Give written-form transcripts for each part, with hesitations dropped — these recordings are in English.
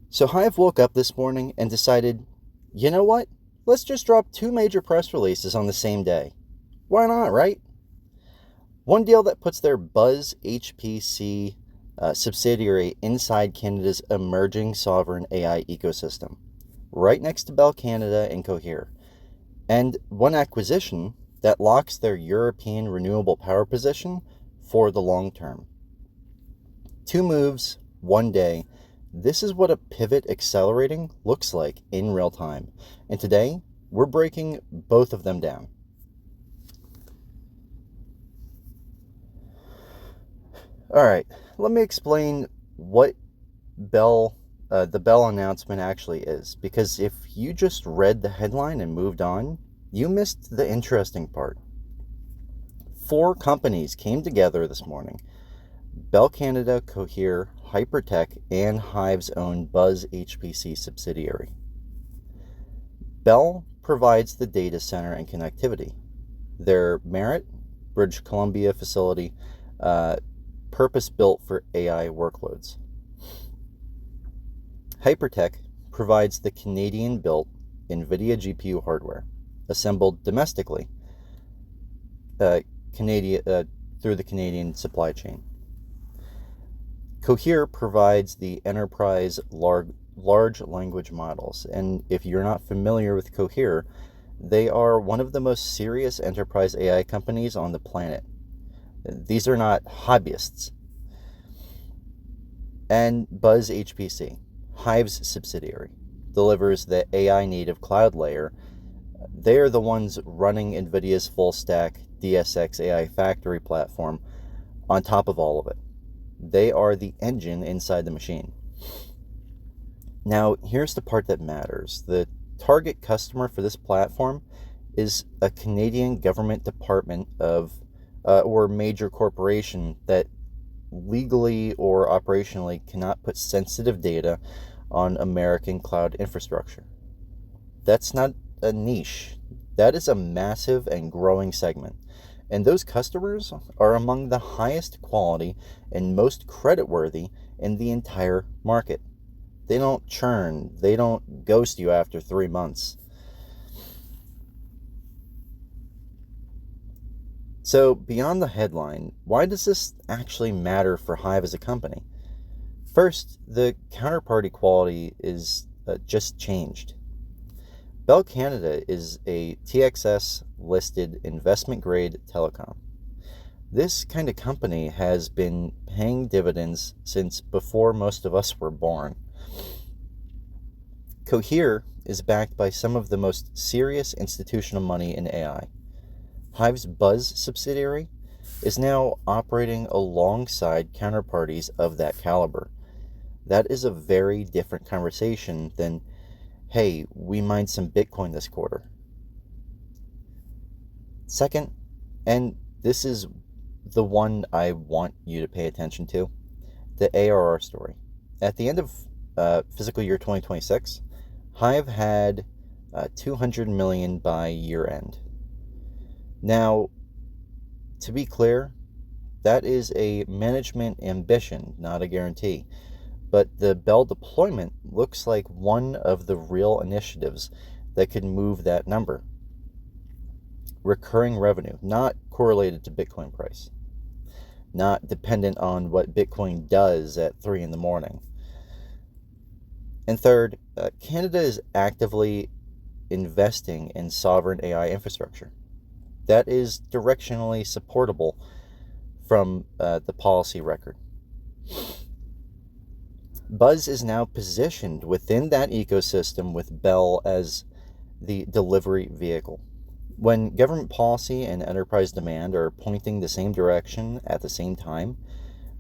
So HIVE woke up this morning and decided, you know what? Let's just drop two major press releases on the same day. Why not, right? One deal that puts their Buzz HPC subsidiary inside Canada's emerging sovereign AI ecosystem, right next to Bell Canada and Cohere. And one acquisition that locks their European renewable power position for the long term. Two moves, one day. This is what a pivot accelerating looks like in real time. And today, we're breaking both of them down. All right, let me explain what the Bell announcement actually is. Because if you just read the headline and moved on, you missed the interesting part. 4 companies came together this morning: Bell Canada, Cohere, Hypertech, and HIVE's own Buzz HPC subsidiary. Bell provides the data center and connectivity. Their Merritt, British Columbia facility, purpose-built for AI workloads. Hypertech provides the Canadian-built NVIDIA GPU hardware, assembled domestically through the Canadian supply chain. Cohere provides the enterprise large language models, and if you're not familiar with Cohere, they are one of the most serious enterprise AI companies on the planet. These are not hobbyists. And Buzz HPC, HIVE's subsidiary, delivers the AI native cloud layer. They are the ones running NVIDIA's full stack DSX AI factory platform on top of all of it. They are the engine inside the machine. Now, here's the part that matters. The target customer for this platform is a Canadian government department or major corporation that legally or operationally cannot put sensitive data on American cloud infrastructure. That's not a niche. That is a massive and growing segment. And those customers are among the highest quality and most creditworthy in the entire market. They don't churn. They don't ghost you after 3 months. So beyond the headline, why does this actually matter for HIVE as a company? First, the counterparty quality is just changed. Bell Canada is a TXS-listed investment-grade telecom. This kind of company has been paying dividends since before most of us were born. Cohere is backed by some of the most serious institutional money in AI. HIVE's Buzz subsidiary is now operating alongside counterparties of that caliber. That is a very different conversation than, hey, we mined some Bitcoin this quarter. Second, and this is the one I want you to pay attention to, the ARR story. At the end of fiscal year 2026, HIVE had $200 million by year end. Now, to be clear, that is a management ambition, not a guarantee. But the Bell deployment looks like one of the real initiatives that could move that number. Recurring revenue, not correlated to Bitcoin price, not dependent on what Bitcoin does at 3 in the morning. And third, Canada is actively investing in sovereign AI infrastructure. That is directionally supportable from the policy record. Buzz is now positioned within that ecosystem with Bell as the delivery vehicle. When government policy and enterprise demand are pointing the same direction at the same time,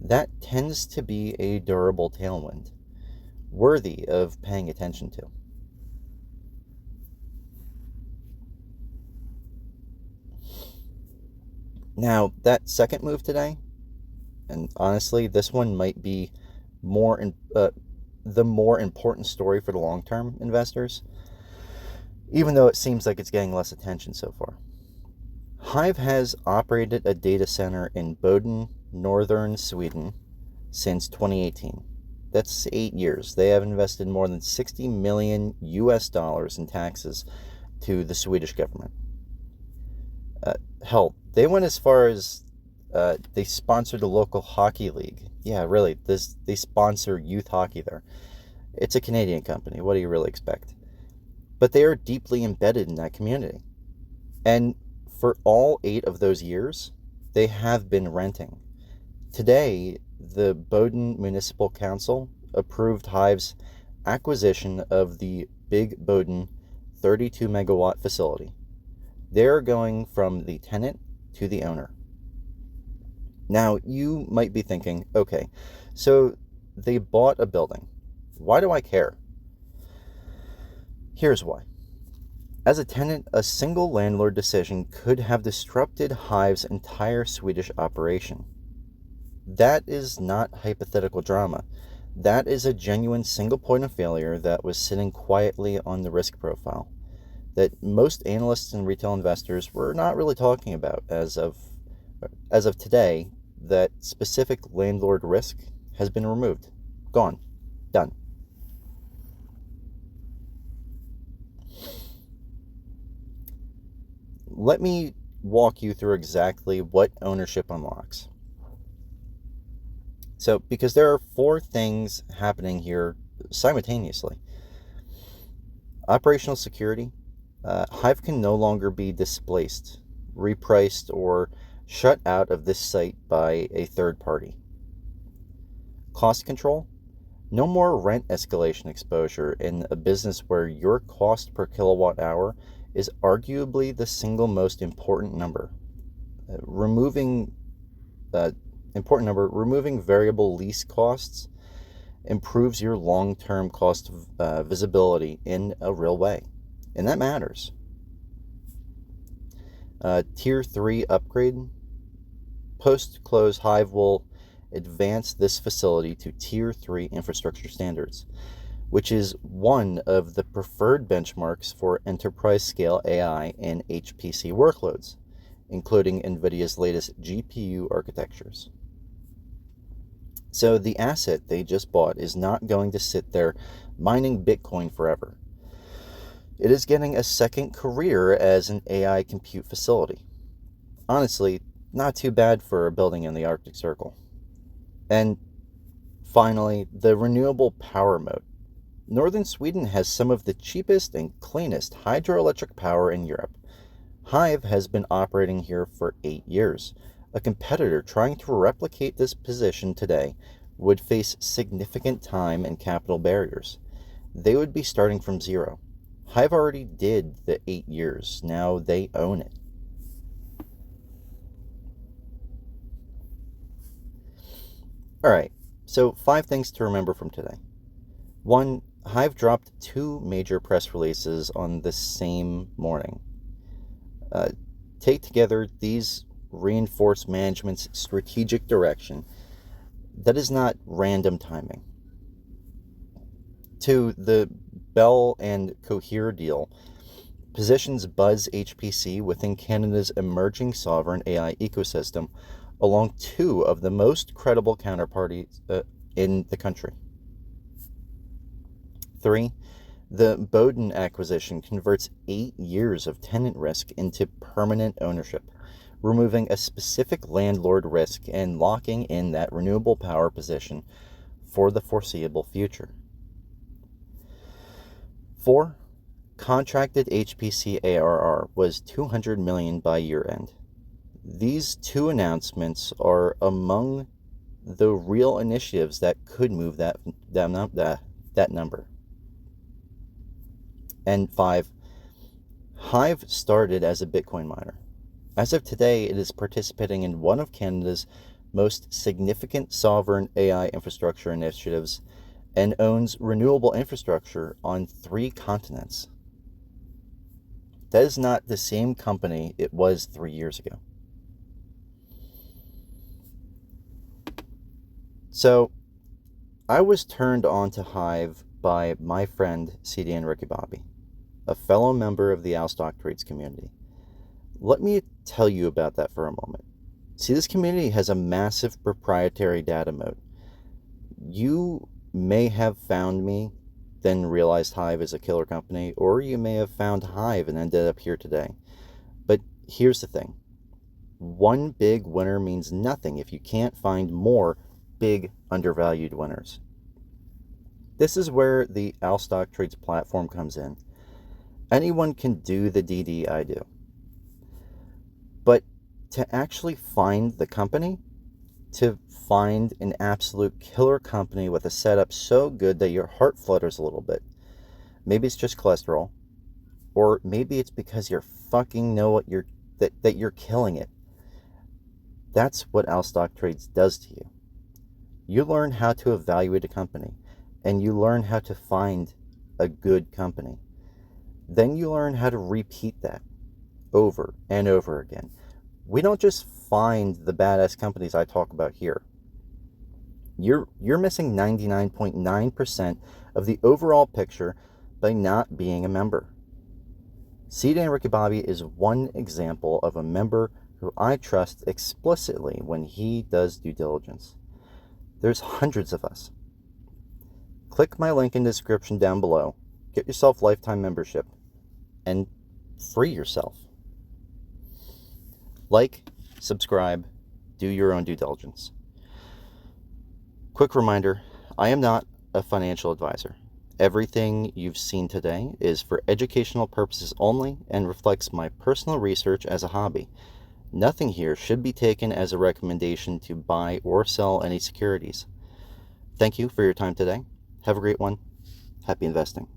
that tends to be a durable tailwind, worthy of paying attention to. Now, that second move today, and honestly, this one might be the more important story for the long-term investors, even though it seems like it's getting less attention so far. HIVE has operated a data center in Boden, northern Sweden, since 2018. That's 8 years. They have invested more than 60 million US dollars in taxes to the Swedish government. Hell, they went as far as they sponsored a local hockey league. Yeah, really, they sponsor youth hockey there. It's a Canadian company. What do you really expect? But they are deeply embedded in that community. And for all 8 of those years, they have been renting. Today, the Boden Municipal Council approved HIVE's acquisition of the Big Boden 32 megawatt facility. They're going from the tenant to the owner. Now, you might be thinking, okay, so they bought a building. Why do I care? Here's why. As a tenant, a single landlord decision could have disrupted HIVE's entire Swedish operation. That is not hypothetical drama. That is a genuine single point of failure that was sitting quietly on the risk profile that most analysts and retail investors were not really talking about as of today. That specific landlord risk has been removed. Gone. Done. Let me walk you through exactly what ownership unlocks. So, because there are 4 things happening here simultaneously. Operational security. HIVE can no longer be displaced, repriced, or shut out of this site by a third party. Cost control. No more rent escalation exposure in a business where your cost per kilowatt hour is arguably the single most important number. Removing variable lease costs improves your long-term cost visibility in a real way, and that matters. Tier 3 upgrade. Post-close, HIVE will advance this facility to Tier 3 infrastructure standards, which is one of the preferred benchmarks for enterprise-scale AI and HPC workloads, including NVIDIA's latest GPU architectures. So the asset they just bought is not going to sit there mining Bitcoin forever. It is getting a second career as an AI compute facility. Honestly, not too bad for a building in the Arctic Circle. And finally, the renewable power mode. Northern Sweden has some of the cheapest and cleanest hydroelectric power in Europe. HIVE has been operating here for 8 years. A competitor trying to replicate this position today would face significant time and capital barriers. They would be starting from zero. HIVE already did the 8 years. Now they own it. All right, so 5 things to remember from today. 1, HIVE dropped 2 major press releases on the same morning. Take together, these reinforce management's strategic direction. That is not random timing. 2, the Bell and Cohere deal positions Buzz HPC within Canada's emerging sovereign AI ecosystem along 2 of the most credible counterparties in the country. 3, the Boden acquisition converts 8 years of tenant risk into permanent ownership, removing a specific landlord risk and locking in that renewable power position for the foreseeable future. 4, contracted HPC ARR was $200 million by year end. These 2 announcements are among the real initiatives that could move that number. And 5, HIVE started as a Bitcoin miner. As of today, it is participating in one of Canada's most significant sovereign AI infrastructure initiatives and owns renewable infrastructure on 3 continents. That is not the same company it was 3 years ago. So, I was turned on to HIVE by my friend CDN Ricky Bobby, a fellow member of the ALSTOCKTRADES community. Let me tell you about that for a moment. See, this community has a massive proprietary data moat. You may have found me, then realized HIVE is a killer company, or you may have found HIVE and ended up here today. But here's the thing. One big winner means nothing if you can't find more big undervalued winners. This is where the ALSTOCKTRADES platform comes in. Anyone can do the DD I do. But to actually find the company, to find an absolute killer company with a setup so good that your heart flutters a little bit, maybe it's just cholesterol, or maybe it's because you fucking know what that you're killing it. That's what ALSTOCKTRADES does to you. You learn how to evaluate a company, and you learn how to find a good company. Then you learn how to repeat that over and over again. We don't just find the badass companies I talk about here. You're missing 99.9% of the overall picture by not being a member. CDN Ricky Bobby is one example of a member who I trust explicitly when he does due diligence. There's hundreds of us. Click my link in the description down below, get yourself lifetime membership, and free yourself. Like, subscribe, do your own due diligence. Quick reminder, I am not a financial advisor. Everything you've seen today is for educational purposes only and reflects my personal research as a hobby. Nothing here should be taken as a recommendation to buy or sell any securities. Thank you for your time today. Have a great one. Happy investing.